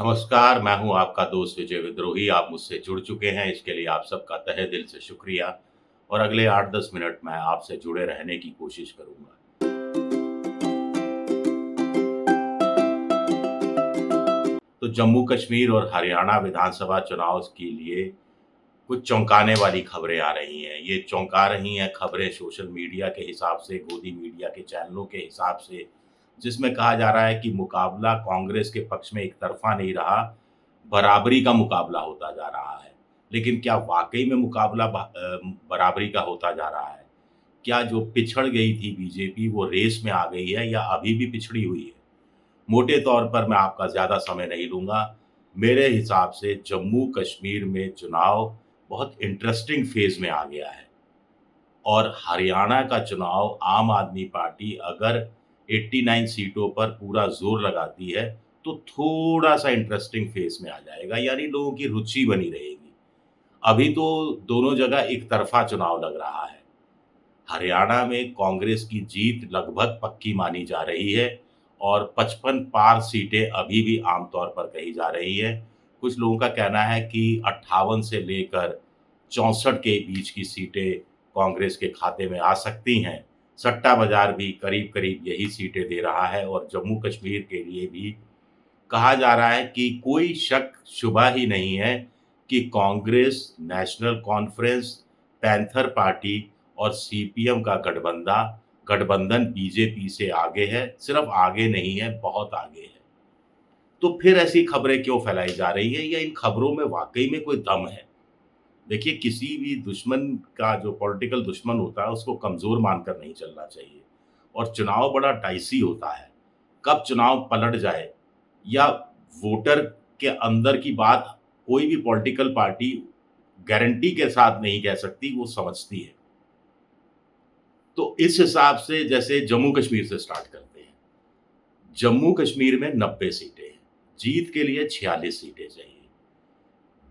नमस्कार, मैं हूँ आपका दोस्त विजय विद्रोही। आप मुझसे जुड़ चुके हैं, इसके लिए आप सबका तहे दिल से शुक्रिया और अगले 8-10 मिनट मैं आपसे जुड़े रहने की कोशिश करूँगा। तो जम्मू-कश्मीर और हरियाणा विधानसभा चुनाव के लिए कुछ चौंकाने वाली खबरें आ रही हैं। ये चौंका रही हैं खबरें सोशल मीडिया के हिसाब से, गोदी मीडिया के चैनलों के हिसाब से, जिसमें कहा जा रहा है कि मुकाबला कांग्रेस के पक्ष में एक तरफ़ा नहीं रहा, बराबरी का मुकाबला होता जा रहा है। लेकिन क्या वाक़ई में मुकाबला बराबरी का होता जा रहा है? क्या जो पिछड़ गई थी बीजेपी वो रेस में आ गई है या अभी भी पिछड़ी हुई है? मोटे तौर पर मैं आपका ज़्यादा समय नहीं लूँगा। मेरे हिसाब से जम्मू-कश्मीर में चुनाव बहुत इंटरेस्टिंग फ़ेज़ में आ गया है और हरियाणा का चुनाव आम आदमी पार्टी अगर 89 सीटों पर पूरा ज़ोर लगाती है, तो थोड़ा-सा इंटरेस्टिंग फ़ेज़ में आ जाएगा, यानी लोगों की रुचि बनी रहेगी। अभी तो दोनों जगह एक तरफ़ा चुनाव लग रहा है। हरियाणा में कांग्रेस की जीत लगभग पक्की मानी जा रही है और 55 पार सीटें अभी भी आम तौर पर कही जा रही है। कुछ लोगों का कहना है कि 58 से लेकर 64 के बीच की सीटें कांग्रेस के खाते में आ सकती हैं। सट्टा बाज़ार भी करीब-करीब यही सीटें दे रहा है और जम्मू-कश्मीर के लिए भी कहा जा रहा है कि कोई शक-शुबा ही नहीं है कि Congress, national conference, panther party और सीपीएम का गठबंधन बीजेपी से आगे है, सिर्फ़ आगे नहीं है, बहुत आगे है। तो फिर ऐसी खबरें क्यों फैलाई जा रही हैं या इन खबरों में वाक़ई में कोई दम है? देखिए, किसी भी दुश्मन का जो पॉलिटिकल दुश्मन होता है, उसको कमज़ोर मानकर नहीं चलना चाहिए और चुनाव बड़ा डाइसी होता है। कब चुनाव पलट जाए या वोटर के अंदर की बात कोई भी पॉलिटिकल पार्टी गारंटी के साथ नहीं कह सकती, वो समझती है। तो इस हिसाब से जैसे जम्मू-कश्मीर से स्टार्ट करते हैं। जम्मू-कश्मीर में 90 सीटें हैं, जीत के लिए 46 सीटें चाहिए।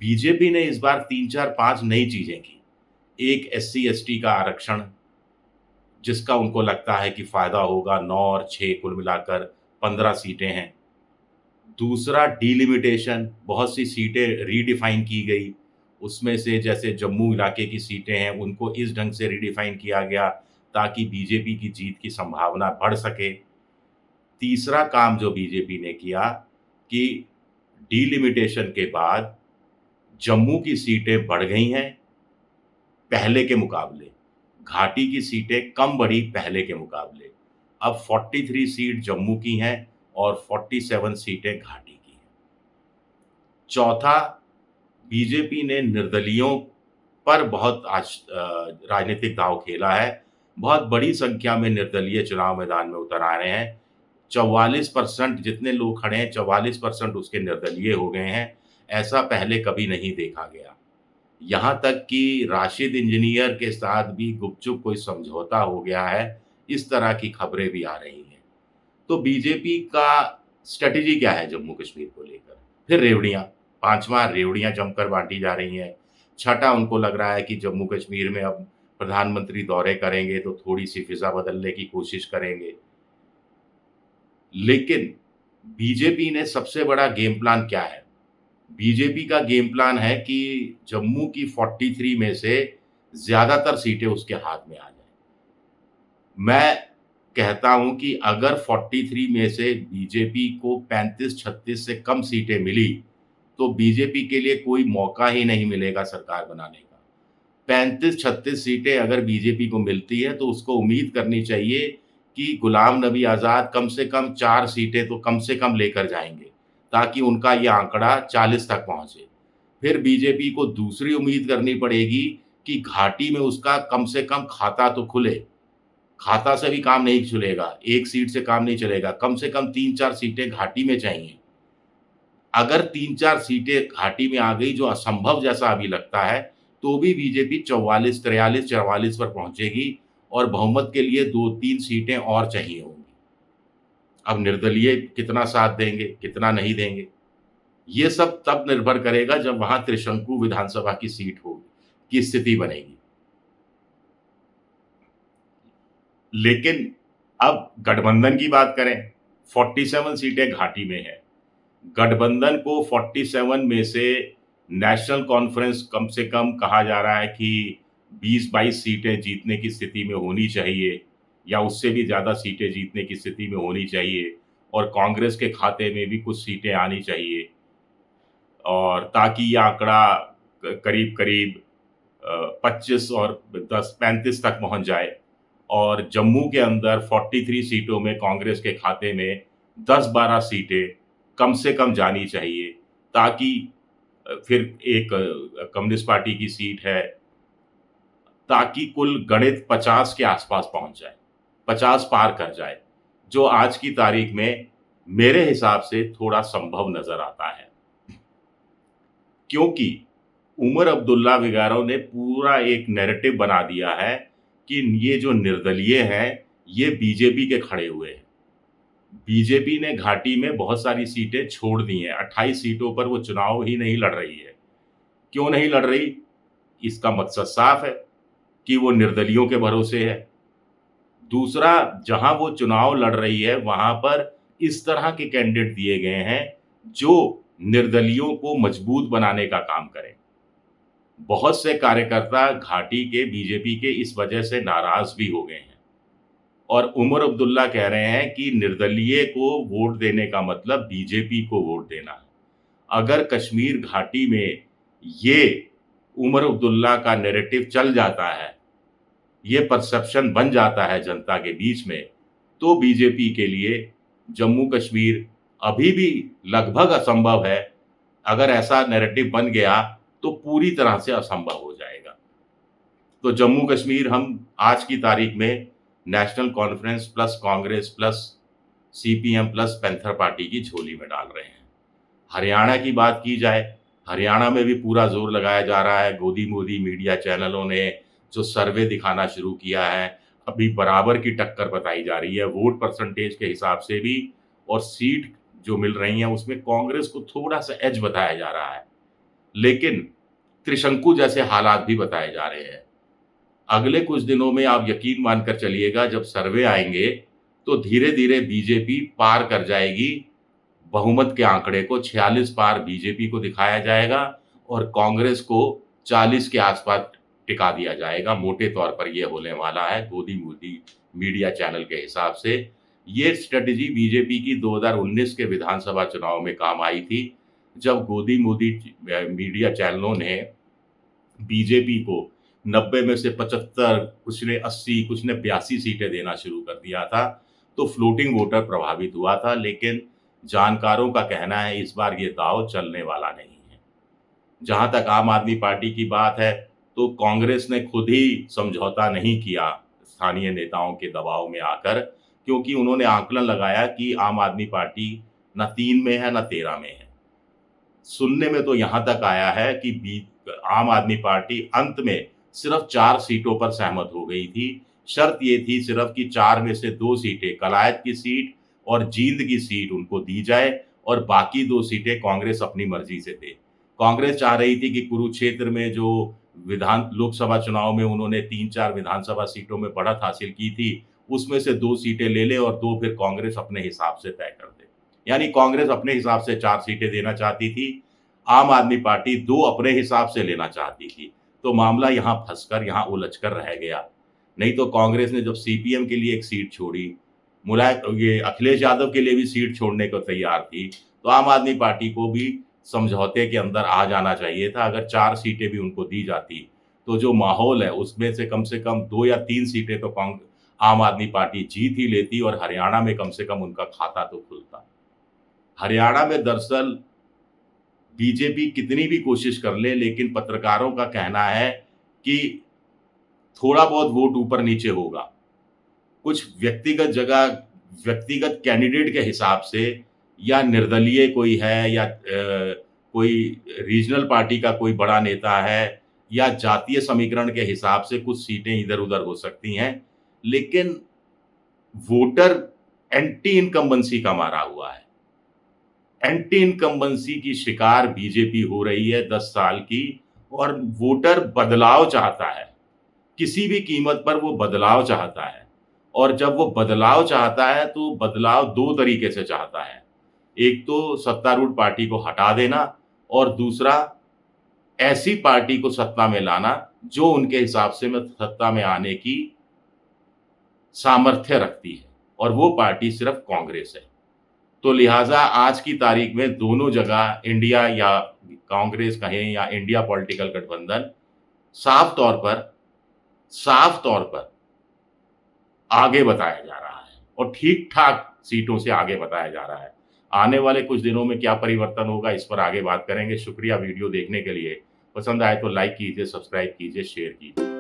बीजेपी ने इस बार 3, 4, 5 नई चीज़ें की। एक एससी-एसटी का आरक्षण, जिसका उनको लगता है कि फ़ायदा होगा, 9 और 6 कुल मिलाकर 15 सीटें हैं। दूसरा डिलिमिटेशन, बहुत सी सीटें रीडिफाइन की गई। उसमें से जैसे जम्मू इलाके की सीटें हैं, उनको इस ढंग से रीडिफाइन किया गया ताकि बीजेपी की जीत की संभावना बढ़ सके। तीसरा काम जो बीजेपी ने किया कि डिलिमिटेशन के बाद जम्मू की सीटें बढ़ गई हैं पहले के मुकाबले। घाटी की सीटें कम बढ़ी पहले के मुकाबले। अब 43 सीट जम्मू की हैं और 47 सीटें घाटी की हैं। चौथा, बीजेपी ने निर्दलियों पर बहुत राजनीतिक दाँव खेला है। बहुत बड़ी संख्या में निर्दलीय चुनाव मैदान में उतर आ रहे हैं। 44% जितने लोग खड़े हैं, 44% उसके निर्दलीय हो गए हैं। ऐसा पहले कभी नहीं देखा गया। यहाँ तक कि राशिद इंजीनियर के साथ भी गुपचुप कोई समझौता हो गया है, इस तरह की खबरें भी आ रही हैं। तो बीजेपी का स्ट्रैटेजी क्या है जम्मू-कश्मीर को लेकर? फिर रेवड़ियाँ, 5वाँ रेवड़ियाँ जमकर बाँटी जा रही हैं। छठा, उनको लग रहा है कि जम्मू-कश्मीर में अब प्रधानमंत्री दौरे करेंगे तो थोड़ी-सी फ़िज़ा बदलने की कोशिश करेंगे। लेकिन बीजेपी ने सबसे बड़ा गेम प्लान क्या है? बीजेपी का गेम प्लान है कि जम्मू की 43 में से ज़्यादातर सीटें उसके हाथ में आ जाएँ। मैं कहता हूँ कि अगर 43 में से बीजेपी को 35-36 से कम सीटें मिली, तो बीजेपी के लिए कोई मौका ही नहीं मिलेगा सरकार बनाने का। 35-36 सीटें अगर बीजेपी को मिलती है, तो उसको उम्मीद करनी चाहिए कि गुलाम नबी आज़ाद कम से कम 4 सीटें तो कम से कम लेकर जाएँगे, ताकि उनका ये आंकड़ा 40 तक पहुँचे। फिर बीजेपी को दूसरी उम्मीद करनी पड़ेगी कि घाटी में उसका कम से कम खाता तो खुले। खाता से भी काम नहीं चलेगा, 1 सीट से काम नहीं चलेगा, कम से कम 3-4 सीटें घाटी में चाहिए। अगर 3-4 सीटें घाटी में आ गई जो असंभव जैसा अभी लगता है, तो भी बीजेपी 44, 43, 44 पर पहुँचेगी और बहुमत के लिए 2-3 सीटें और चाहिए होंगी। अब निर्दलीय कितना साथ देंगे, कितना नहीं देंगे, ये सब तब निर्भर करेगा जब वहाँ त्रिशंकु विधानसभा की सीट होगी, की स्थिति बनेगी। लेकिन अब गठबंधन की बात करें, 47 सीटें घाटी में हैं। गठबंधन को 47 में से नेशनल कॉन्फ्रेंस कम से कम कहा जा रहा है कि 20-22 सीटें जीतने की स्थिति में होनी चाहिए या उससे भी ज़्यादा सीटें जीतने की स्थिति में होनी चाहिए और कांग्रेस के खाते में भी कुछ सीटें आनी चाहिए और ताकि ये आंकड़ा करीब-करीब 25 और 35 तक पहुंच जाए और जम्मू के अंदर 43 सीटों में कांग्रेस के खाते में 10-12 सीटें कम से कम जानी चाहिए ताकि फिर एक कम्युनिस्ट पार्टी की सीट है, ताकि कुल गणित 50 के आसपास पहुंच जाए, 50 पार कर जाए, जो आज की तारीख में मेरे हिसाब से थोड़ा संभव नज़र आता है। क्योंकि उमर अब्दुल्ला वगैरह ने पूरा एक नैरेटिव बना दिया है कि ये जो निर्दलीय हैं, ये बीजेपी के खड़े हुए हैं। बीजेपी ने घाटी में बहुत सारी सीटें छोड़ दी हैं, 28 सीटों पर वो चुनाव ही नहीं लड़ रही है। क्यों नहीं लड़ रही? इसका मकसद साफ है कि वो निर्दलियों के भरोसे है। दूसरा, जहां वो चुनाव लड़ रही है, वहां पर इस तरह के कैंडिडेट दिए गए हैं, जो निर्दलियों को मजबूत बनाने का काम करें। बहुत से कार्यकर्ता घाटी के बीजेपी के इस वजह से नाराज भी हो गए हैं और उमर अब्दुल्ला कह रहे हैं कि निर्दलीय को वोट देने का मतलब बीजेपी को वोट देना है। अगर कश्मीर घाटी में ये उमर अब्दुल्ला का नैरेटिव चल जाता है, ये परसेप्शन बन जाता है जनता के बीच में, तो बीजेपी के लिए जम्मू कश्मीर अभी भी लगभग असंभव है। अगर ऐसा नैरेटिव बन गया तो पूरी तरह से असंभव हो जाएगा। तो जम्मू कश्मीर हम आज की तारीख में national conference plus Congress plus CPM plus panther party की झोली में डाल रहे हैं। हरियाणा की बात की जाए, हरियाणा में भी पूरा जोर लगाया जा रहा है। गोदी मोदी मीडिया चैनलों ने जो सर्वे दिखाना शुरू किया है, अभी बराबर की टक्कर बताई जा रही है वोट परसेंटेज के हिसाब से भी, और सीट जो मिल रही हैं उसमें कांग्रेस को थोड़ा सा एज बताया जा रहा है, लेकिन त्रिशंकु जैसे हालात भी बताए जा रहे हैं। अगले कुछ दिनों में आप यकीन मानकर चलिएगा, जब सर्वे आएंगे तो धीरे धीरे बीजेपी पार कर जाएगी बहुमत के आंकड़े को। 46 पार बीजेपी को दिखाया जाएगा और कांग्रेस को 40 के आसपास टिका दिया जाएगा। मोटे तौर पर यह होने वाला है गोदी मोदी मीडिया चैनल के हिसाब से। ये स्ट्रेटजी बीजेपी की 2019 के विधानसभा चुनाव में काम आई थी, जब गोदी मोदी मीडिया चैनलों ने बीजेपी को 90 में से 75, कुछ ने 80, कुछ ने 82 सीटें देना शुरू कर दिया था, तो फ्लोटिंग वोटर प्रभावित हुआ था। लेकिन जानकारों का कहना है इस बार ये दांव चलने वाला नहीं है। जहां तक आम आदमी पार्टी की बात है, तो कांग्रेस ने खुद ही समझौता नहीं किया स्थानीय नेताओं के दबाव में आकर, क्योंकि उन्होंने आकलन लगाया कि आम आदमी पार्टी न 3 में है न 13 में है। सुनने में तो यहाँ तक आया है कि आम आदमी पार्टी अंत में सिर्फ 4 सीटों पर सहमत हो गई थी। शर्त ये थी सिर्फ कि 4 में से 2 सीटें कलायत की सीट और जींद की सीट उनको दी जाए और बाकी 2 सीटें कांग्रेस अपनी मर्जी से दे। कांग्रेस चाह रही थी कि कुरुक्षेत्र में जो लोकसभा चुनाव में उन्होंने 3-4 विधानसभा सीटों में बढ़त हासिल की थी, उसमें से 2 सीटें ले ले और 2 फिर कांग्रेस अपने हिसाब से तय कर दे। यानी कांग्रेस अपने हिसाब से 4 सीटें देना चाहती थी, आम आदमी पार्टी 2 अपने हिसाब से लेना चाहती थी। तो मामला यहाँ फंसकर, यहाँ उलझकर रह गया। नहीं तो कांग्रेस ने जब सीपीएम के लिए एक सीट छोड़ी, ये अखिलेश यादव के लिए भी सीट छोड़ने को तैयार थी, तो आम आदमी पार्टी को भी समझौते के अंदर आ जाना चाहिए था। अगर 4 सीटें भी उनको दी जाती, तो जो माहौल है उसमें से कम 2 या 3 सीटें तो आम आदमी पार्टी जीत ही लेती और हरियाणा में कम से कम उनका खाता तो खुलता। हरियाणा में दरअसल बीजेपी कितनी भी कोशिश कर ले, लेकिन पत्रकारों का कहना है कि थोड़ा बहुत वोट ऊपर नीचे होगा। कुछ व्यक्तिगत जगह, व्यक्तिगत कैंडिडेट के हिसाब से, या निर्दलीय कोई है, या कोई रीजनल पार्टी का कोई बड़ा नेता है, या जातीय समीकरण के हिसाब से कुछ सीटें इधर-उधर हो सकती हैं, लेकिन वोटर एंटी इनकम्बेंसी का मारा हुआ है। एंटी इनकम्बेंसी की शिकार बीजेपी हो रही है 10 साल की, और वोटर बदलाव चाहता है। किसी भी कीमत पर वो बदलाव चाहता है, और जब वो बदलाव चाहता है तो बदलाव 2 तरीके से चाहता है। एक तो सत्तारूढ़ पार्टी को हटा देना और दूसरा ऐसी पार्टी को सत्ता में लाना जो उनके हिसाब से में सत्ता में आने की सामर्थ्य रखती है और वो पार्टी सिर्फ कांग्रेस है। तो लिहाजा आज की तारीख में दोनों जगह इंडिया या कांग्रेस कहें या इंडिया पॉलिटिकल गठबंधन साफ तौर पर आगे बताया जा रहा है और ठीक-ठाक सीटों से आगे बताया जा रहा है। आने वाले कुछ दिनों में क्या परिवर्तन होगा इस पर आगे बात करेंगे। शुक्रिया वीडियो देखने के लिए। पसंद आए तो लाइक कीजिए, सब्सक्राइब कीजिए, शेयर कीजिए।